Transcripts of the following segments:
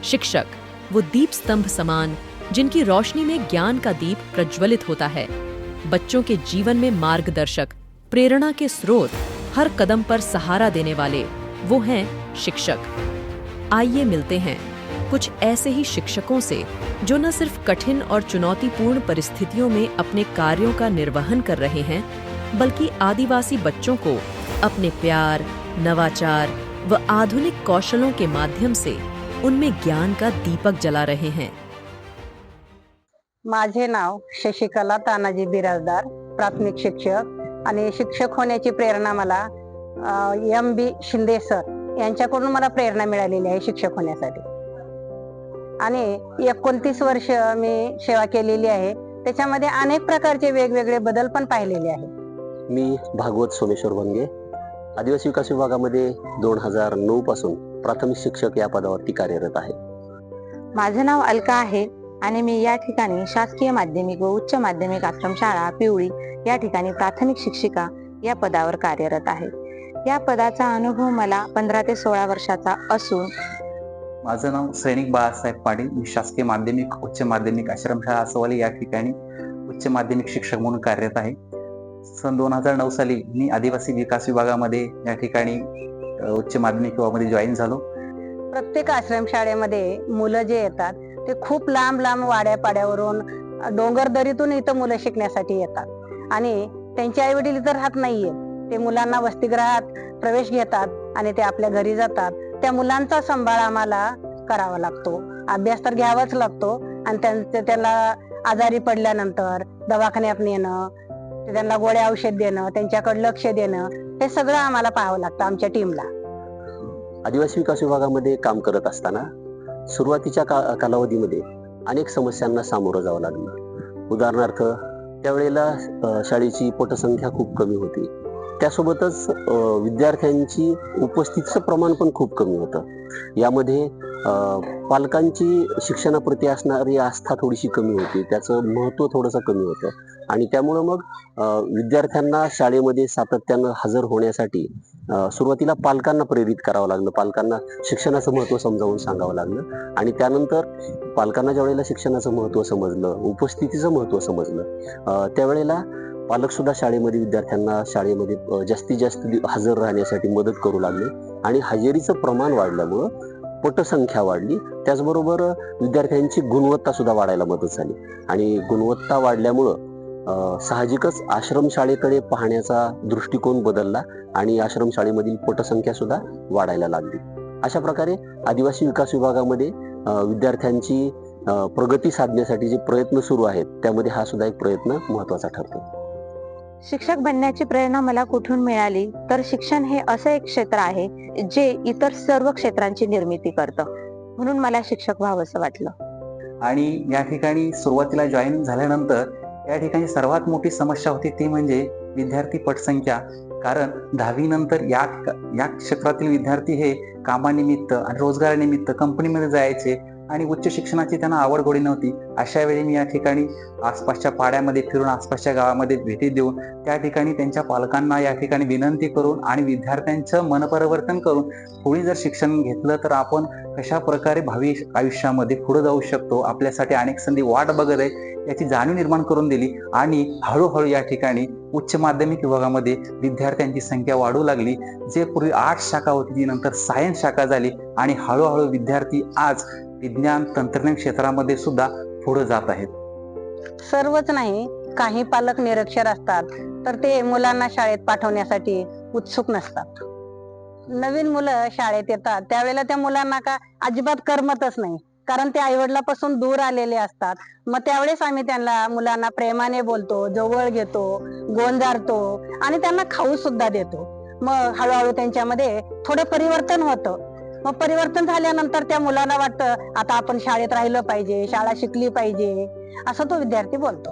शिक्षक वो दीप स्तंभ समान जिनकी रोशनी में ज्ञान का दीप प्रज्वलित होता है। बच्चों के जीवन में मार्गदर्शक, प्रेरणा के स्रोत, हर कदम पर सहारा देने वाले वो हैं शिक्षक। आइए मिलते हैं कुछ ऐसे ही शिक्षकों से जो न सिर्फ कठिन और चुनौतीपूर्ण परिस्थितियों में अपने कार्यों का निर्वहन कर रहे हैं, बल्कि आदिवासी बच्चों को अपने प्यार, नवाचार व आधुनिक कौशलों के माध्यम से उनमें ज्ञान का दीपक जला रहे हैं। माझे नाव शशिकला तानाजी बिराजदार, प्राथमिक शिक्षक, आणि शिक्षक होण्याची प्रेरणा मला MB शिंदे सर यांच्याकडून मला प्रेरणा मिळालेली आहे शिक्षक होण्यासाठी। आणि 29 वर्ष मी सेवा केलेली आहे। त्याच्यामध्ये अनेक प्रकारचे वेगवेगळे बदल पण पाहिलेले आहेत। मी भागवत सोमेश्वर वंगे, आदिवासी विकास विभागामध्ये 2009 पासून प्राथमिक शिक्षक या पदावरती कार्यरत आहे। माझे नाव अलका आहे आणि मी या ठिकाणी शासकीय माध्यमिक व उच्च माध्यमिक आश्रमशाळा पिवळी या ठिकाणी प्राथमिक शिक्षिका या पदावर कार्यरत आहे। या पदाचा अनुभव मला 15 ते 16 वर्षाचा असून माझं नाव सैनिक बाळासाहेब पाटील, मी शासकीय माध्यमिक उच्च माध्यमिक आश्रमशाळा असवाली या ठिकाणी उच्च माध्यमिक शिक्षक म्हणून कार्यरत आहे। सन 2009 साली मी आदिवासी विकास विभागामध्ये या ठिकाणी उच्च माध्यमिक विभागामध्ये जॉईन झालो। प्रत्येक आश्रमशाळेमध्ये मुलं जे येतात ते खूप लांब लांब वाड्यापाड्यावरून, डोंगरदरीतून इथं मुलं शिकण्यासाठी येतात आणि त्यांचे आई वडील इथं राहत नाहीये। ते मुलांना वसतिगृहात प्रवेश घेतात आणि ते आपल्या घरी जातात। त्या मुलांचा सांभाळ आम्हाला करावा लागतो, अभ्यास तर घ्यावाच लागतो आणि त्यांना आजारी पडल्यानंतर दवाखान्यात नेणं, त्यांना गोळ्या औषध देणं, त्यांच्याकडे लक्ष देणं, हे सगळं आम्हाला पाहावं लागतं आमच्या टीमला। आदिवासी विकास विभागामध्ये काम करत असताना सुरुवातीच्या कालावधीमध्ये अनेक समस्यांना सामोरं जावं लागलं। उदाहरणार्थ, त्यावेळेला शाळेची पटसंख्या खूप कमी होती, त्यासोबतच विद्यार्थ्यांची उपस्थितीचं प्रमाण पण खूप कमी होतं। यामध्ये पालकांची शिक्षणाप्रती असणारी आस्था थोडीशी कमी होती, त्याचं महत्त्व थोडंसं कमी होतं आणि त्यामुळं मग विद्यार्थ्यांना शाळेमध्ये सातत्यानं हजर होण्यासाठी सुरुवातीला पालकांना प्रेरित करावं लागलं, पालकांना शिक्षणाचं महत्त्व समजावून सांगावं लागलं आणि त्यानंतर पालकांना ज्या वेळेला शिक्षणाचं महत्त्व समजलं, उपस्थितीचं महत्त्व समजलं, त्यावेळेला पालक सुद्धा शाळेमध्ये विद्यार्थ्यांना शाळेमध्ये जास्तीत जास्त हजर राहण्यासाठी मदत करू लागले आणि हजेरीचं प्रमाण वाढल्यामुळं पटसंख्या वाढली, त्याचबरोबर विद्यार्थ्यांची गुणवत्ता सुद्धा वाढायला मदत झाली आणि गुणवत्ता वाढल्यामुळं साहजिकच आश्रमशाळेकडे पाहण्याचा दृष्टिकोन बदलला आणि आश्रमशाळेमधील पटसंख्या सुद्धा वाढायला लागली। अशा प्रकारे आदिवासी विकास विभागामध्ये विद्यार्थ्यांची प्रगती साधण्यासाठी जे प्रयत्न सुरू आहेत त्यामध्ये हा सुद्धा एक प्रयत्न महत्त्वाचा ठरतो। शिक्षक बनण्याची प्रेरणा मला कुठून मिळाली तर शिक्षण हे असं एक क्षेत्र आहे जे इतर सर्व क्षेत्रांची निर्मिती करतं, म्हणून मला शिक्षक व्हावंसं वाटलं। आणि या ठिकाणी सुरुवातीला जॉईन झाल्यानंतर या ठिकाणी सर्वात मोठी समस्या होती ती म्हणजे विद्यार्थी पटसंख्या। कारण 10वी नंतर या क्षेत्रातील विद्यार्थी हे कामानिमित्त आणि रोजगारानिमित्त कंपनीमध्ये जायचे आणि उच्च शिक्षणाची त्यांना आवड गोडी नव्हती। अशा वेळी मी या ठिकाणी आसपासच्या पाड्यामध्ये फिरून, आसपासच्या गावामध्ये भेटी देऊन त्या ठिकाणी त्यांच्या पालकांना या ठिकाणी विनंती करून आणि विद्यार्थ्यांचं मनपरिवर्तन करून पुढे जर शिक्षण घेतलं तर आपण कशा प्रकारे भावी आयुष्यामध्ये पुढे जाऊ शकतो, आपल्यासाठी अनेक संधी वाट बघत आहे याची जाणीव निर्माण करून दिली आणि हळूहळू या ठिकाणी उच्च माध्यमिक विभागामध्ये विद्यार्थ्यांची संख्या वाढू लागली। जे पूर्वी 8 शाखा होती ती नंतर सायन्स शाखा झाली आणि हळूहळू विद्यार्थी आज विज्ञान तंत्रज्ञान क्षेत्रामध्ये सुद्धा पुढे जात आहेत। सर्वच नाही, काही पालक निरक्षर असतात तर ते मुलांना शाळेत पाठवण्यासाठी उत्सुक नसतात। नवीन मुलं शाळेत येतात त्यावेळेला त्या मुलांना का अजिबात करमतच नाही, कारण ते आईवडिलापासून दूर आलेले असतात। मग त्यावेळेस आम्ही मुलांना प्रेमाने बोलतो, जवळ घेतो, गोंजारतो आणि त्यांना खाऊ सुद्धा देतो। मग हळूहळू त्यांच्यामध्ये थोडं परिवर्तन होतं। मग परिवर्तन झाल्यानंतर त्या मुलांना वाटतं आता आपण शाळेत राहिलं पाहिजे, शाळा शिकली पाहिजे, असं तो विद्यार्थी बोलतो।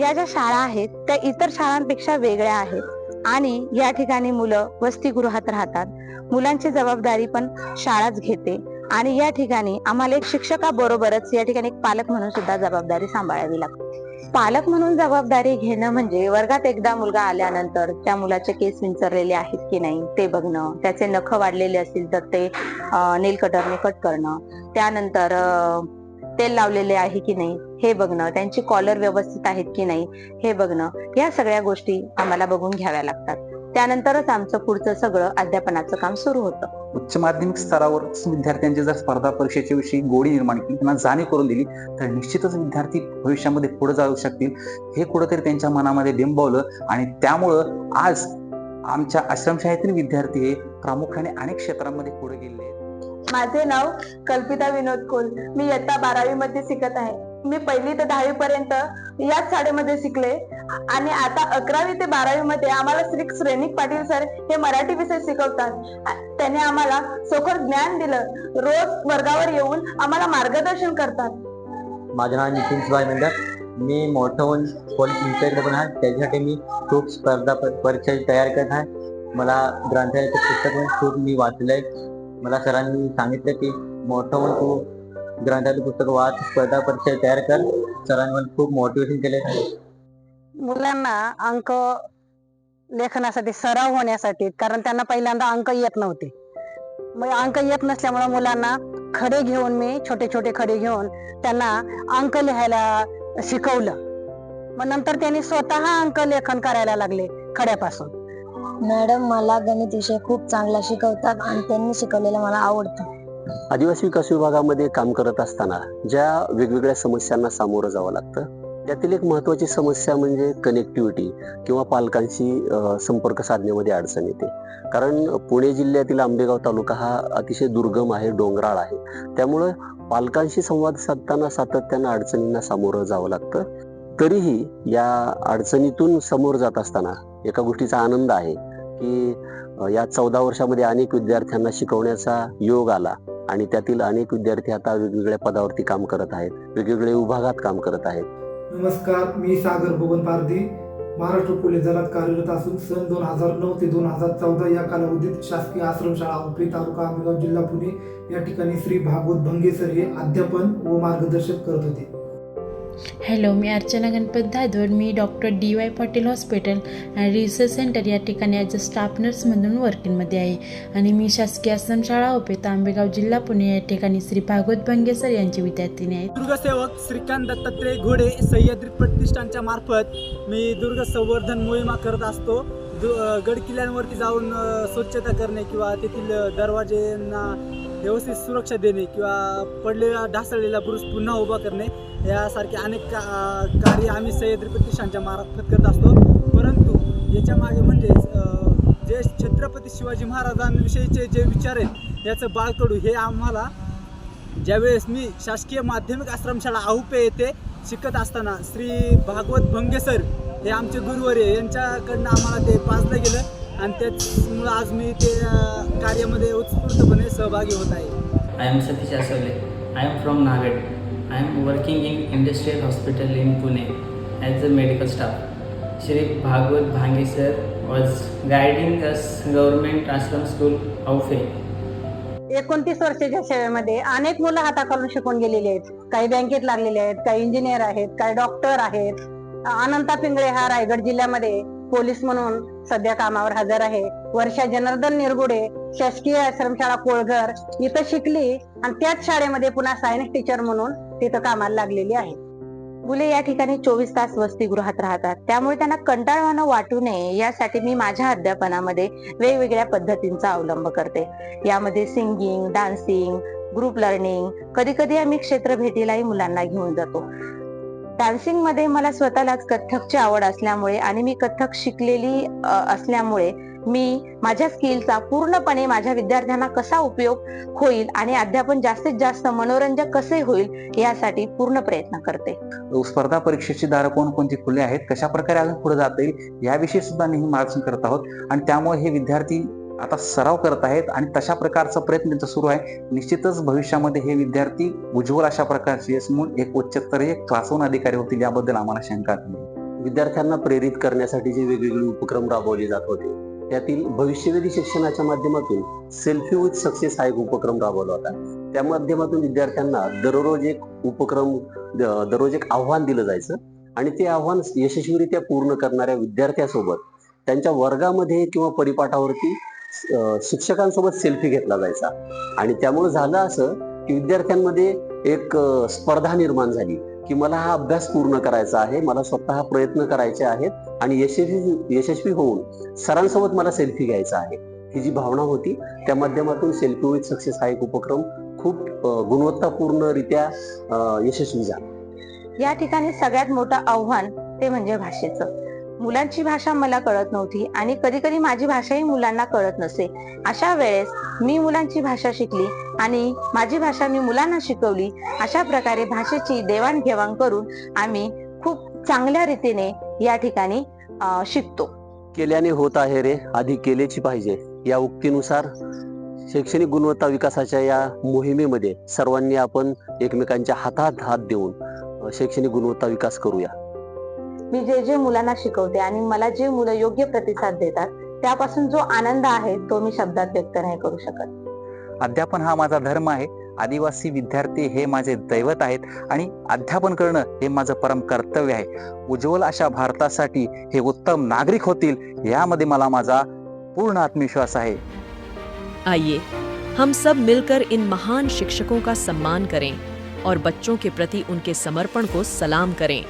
या ज्या शाळा आहेत त्या इतर शाळांपेक्षा वेगळ्या आहेत आणि या ठिकाणी मुलं वसतिगृहात राहतात। मुलांची जबाबदारी पण शाळाच घेते आणि या ठिकाणी आम्हाला एक शिक्षकाबरोबरच या ठिकाणी एक पालक म्हणून सुद्धा जबाबदारी सांभाळावी लागते। पालक म्हणून जबाबदारी घेणं म्हणजे वर्गात एकदा मुलगा आल्यानंतर त्या मुलाचे केस विंचरलेले आहेत की नाही ते बघणं, त्याचे नख वाढलेले असतील तर ते नेल कटरने कट करणं, त्यानंतर तेल लावलेले आहे की नाही हे बघणं, त्यांची कॉलर व्यवस्थित आहेत की नाही हे बघणं, या सगळ्या गोष्टी आम्हाला बघून घ्याव्या लागतात. त्यानंतरच आमचं पुढचं सगळं अध्यापनाचं काम सुरू होतं. उच्च माध्यमिक स्तरावर विद्यार्थ्यांची जर स्पर्धा परीक्षेच्या विषयी गोडी निर्माण केली, त्यांना जाणीव करून दिली, तर निश्चितच विद्यार्थी भविष्यामध्ये पुढे जाऊ शकतील. हे कुठेतरी त्यांच्या मनामध्ये बिंबवलं आणि त्यामुळं आज आमच्या आश्रमशाळेतील विद्यार्थी हे प्रामुख्याने अनेक क्षेत्रांमध्ये पुढे गेले आहेत. माझे नाव कल्पिता विनोद कोल. मी इयत्ता 12वी मध्ये शिकत आहे. मी 1ली ते 10वी पर्यंत याच शाळेमध्ये शिकले आणि आता 11वी ते 12वी मध्ये आम्हाला श्री श्रेनिक पाटील सर हे मराठी विषय शिकवतात. त्याने आम्हाला सखोल ज्ञान दिलं. रोज वर्गावर येऊन आम्हाला मार्गदर्शन करतात. माझं नाव नितीन सुभाष मेंढर. मी मोठं होऊन पोलीस इन्स्पेक्टर पण आहे. त्याच्यासाठी मी खूप स्पर्धा परीक्षा तयार करत आहे. मला ग्रंथालयाचं पुस्तक पण खूप मी वाचलं आहे. मला सरांनी सांगितलं की मोठं होऊन तू ग्रंथालय पुस्तक वाच, स्पर्धा परीक्षा तयार कर. सरांनी मला खूप मोटिवेशन केले. मुलांना अंक लेखनासाठी सराव होण्यासाठी, कारण त्यांना पहिल्यांदा अंक येत नव्हते. मग अंक येत नसल्यामुळे मुलांना खडे घेऊन, मी छोटे छोटे खडे घेऊन त्यांना अंक लिहायला शिकवलं. मग नंतर त्यांनी स्वतः अंक लेखन करायला लागले खड्यापासून. मॅडम मला गणित विषय खूप चांगला शिकवतात आणि त्यांनी शिकवलेलं मला आवडतं. आदिवासी विकास विभागामध्ये काम करत असताना ज्या वेगवेगळ्या समस्यांना सामोरं जावं लागतं, त्यातील एक महत्त्वाची समस्या म्हणजे कनेक्टिव्हिटी किंवा पालकांशी संपर्क साधण्यामध्ये अडचण येते. कारण पुणे जिल्ह्यातील आंबेगाव तालुका हा अतिशय दुर्गम आहे, डोंगराळ आहे. त्यामुळं पालकांशी संवाद साधताना सातत्यानं अडचणींना सामोरं जावं लागतं. तरीही या अडचणीतून समोर जात असताना एका गोष्टीचा आनंद आहे की या 14 वर्षामध्ये अनेक विद्यार्थ्यांना शिकवण्याचा योग आला आणि त्यातील अनेक विद्यार्थी आता वेगवेगळ्या पदावरती काम करत आहेत, वेगवेगळ्या विभागात काम करत आहेत. नमस्कार, मी सागर भुवन पारधी, महाराष्ट्र पोलीस दलात कार्यरत असून सन 2009 ते 2014 या कालावधीत शासकीय आश्रमशाळा उपरी तालुका आंबेगाव जिल्हा पुणे या ठिकाणी श्री भागवत भंगे सर हे अध्यापन व मार्गदर्शन करत होते. हॅलो, मी अर्चना गणपत धायदोड. मी doctor DY Patil hospital and research centre या ठिकाणी ॲज अ स्टाफ नर्स म्हणून वर्किंगमध्ये आहे आणि मी शासकीय आश्रमशाळा उपेता आंबेगाव जिल्हा पुणे या ठिकाणी श्री भागवत भंगे सर यांची विद्यार्थिनी आहे. दुर्गसेवक श्रीकांत दत्तात्रय घोडे सह्याद्री प्रतिष्ठानच्या मार्फत मी दुर्ग संवर्धन मोहिमा करत असतो. गड किल्ल्यांवरती जाऊन स्वच्छता करणे किंवा तेथील दरवाजेंना व्यवस्थित सुरक्षा देणे किंवा पडलेला ढासळलेला बुरुज पुन्हा उभा करणे यासारखे अनेक कार्य आम्ही सह्याद्री प्रतिष्ठानच्या मार्फत करत असतो. परंतु याच्या मागे म्हणजे जे छत्रपती शिवाजी महाराजांविषयीचे जे विचार आहेत याचं बाळकडू हे आम्हाला ज्यावेळेस मी शासकीय माध्यमिक आश्रमशाळा आहुपे येथे शिकत असताना श्री भागवत भंगे सर हे आमचे गुरुवर्य यांच्याकडनं आम्हाला ते पाजलं गेलं आणि त्याचमुळं आज मी ते कार्यामध्ये उत्स्फूर्तपणे सहभागी होत आहे. I am Satish Aswale. I am from Nagad. I am working in Industrial Hospital in Pune as a medical staff. Shri Bhagwat Bhange sir was guiding us government ashram school Aufe. 29 वर्षाच्या सेवेमध्ये अनेक मुलं हाताखालून शिकून गेलेली आहेत. काही बँकेत लागलेले आहेत, काही इंजिनियर आहेत, काही डॉक्टर आहेत. अनंता पिंगळे हा रायगड जिल्ह्यामध्ये पोलीस म्हणून सध्या कामावर हजर आहे. वर्षा जनार्दन निरगुडे शासकीय आश्रमशाळा कोळघर इथं शिकली आणि त्याच शाळेमध्ये पुन्हा सायन्स टीचर म्हणून तिथं कामाला लागलेली आहे. मुले या ठिकाणी 24 तास वसतिगृहात राहतात, त्यामुळे त्यांना कंटाळवाणं वाटू नये यासाठी मी माझ्या अध्यापनामध्ये वेगवेगळ्या पद्धतींचा अवलंब करते. यामध्ये सिंगिंग, डान्सिंग, ग्रुप लर्निंग, कधी कधी आम्ही क्षेत्र भेटीलाही मुलांना घेऊन जातो. डान्सिंग मध्ये मला स्वतःलाच कथ्थकची आवड असल्यामुळे आणि मी कथ्थक शिकलेली असल्यामुळे मी माझ्या स्किलचा पूर्णपणे माझ्या विद्यार्थ्यांना कसा उपयोग होईल आणि अध्यापन जास्तीत जास्त मनोरंजक कसे होईल यासाठी पूर्ण प्रयत्न करते. स्पर्धा परीक्षेची दारं कोणकोणती खुले आहेत, कशा प्रकारे अजून पुढे जाता येईल याविषयी सुद्धा नेहमी मार्गदर्शन करत आहोत आणि त्यामुळे हे विद्यार्थी आता सराव करत आहेत आणि तशा प्रकारचा प्रयत्न त्यांचा सुरू आहे. निश्चितच भविष्यामध्ये हे विद्यार्थी उज्ज्वल अशा प्रकारचे म्हणून एक उच्चस्तरीय क्लास 1 अधिकारी होतील याबद्दल आम्हाला शंका नाही. विद्यार्थ्यांना प्रेरित करण्यासाठी जे वेगवेगळे उपक्रम राबवले जात होते त्यातील भविष्यवेधी शिक्षणाच्या माध्यमातून सेल्फी विथ सक्सेस हा एक उपक्रम राबवला होता. त्या माध्यमातून विद्यार्थ्यांना दररोज एक आव्हान दिलं जायचं आणि ते आव्हान यशस्वीरित्या पूर्ण करणाऱ्या विद्यार्थ्यासोबत त्यांच्या वर्गामध्ये किंवा परिपाठावरती शिक्षकांसोबत सेल्फी घेतला जायचा. आणि त्यामुळे झालं असं की विद्यार्थ्यांमध्ये एक स्पर्धा निर्माण झाली की मला हा अभ्यास पूर्ण करायचा आहे, मला स्वतः प्रयत्न करायचे आहेत आणि यशस्वी होऊन सरांसोबत मला सेल्फी घ्यायचा आहे. ही जी भावना होती त्या माध्यमातून सेल्फी विथ सक्सेस हा एक उपक्रम खूप गुणवत्तापूर्णरित्या यशस्वी झाला. या ठिकाणी सगळ्यात मोठं आव्हान ते म्हणजे भाषेचं. मुलांची भाषा मला कळत नव्हती आणि कधी कधी माझी भाषाही मुलांना कळत नसे. अशा वेळेस मी मुलांची भाषा शिकली आणि माझी भाषा मी मुलांना शिकवली. अशा प्रकारे भाषेची देवाणघेवाण करून आम्ही खूप चांगल्या रीतीने या ठिकाणी शिकतो. केल्याने होत आहे रे, आधी केलेची पाहिजे या उक्तीनुसार शैक्षणिक गुणवत्ता विकासाच्या या मोहिमेमध्ये सर्वांनी आपण एकमेकांच्या हातात हात देऊन शैक्षणिक गुणवत्ता विकास करूया. मी जे मुलांना शिकवते आणि मला जे मुलं योग्य प्रतिसाद देतात त्यापासून जो आनंद आहे तो मी शब्दात व्यक्त नाही करू शकत. अध्यापन हा माझा धर्म आहे. आदिवासी विद्यार्थी हे माझे दैवत आहेत आणि अध्यापन करणं हे माझं परम कर्तव्य आहे. उज्ज्वल अशा भारतासाठी हे उत्तम नागरिक होतील यामध्ये मला माझा पूर्ण आत्मविश्वास आहे. आइए हम सब मिलकर इन महान शिक्षकों का सम्मान करें और बच्चों के प्रति उनके समर्पण को सलाम करें.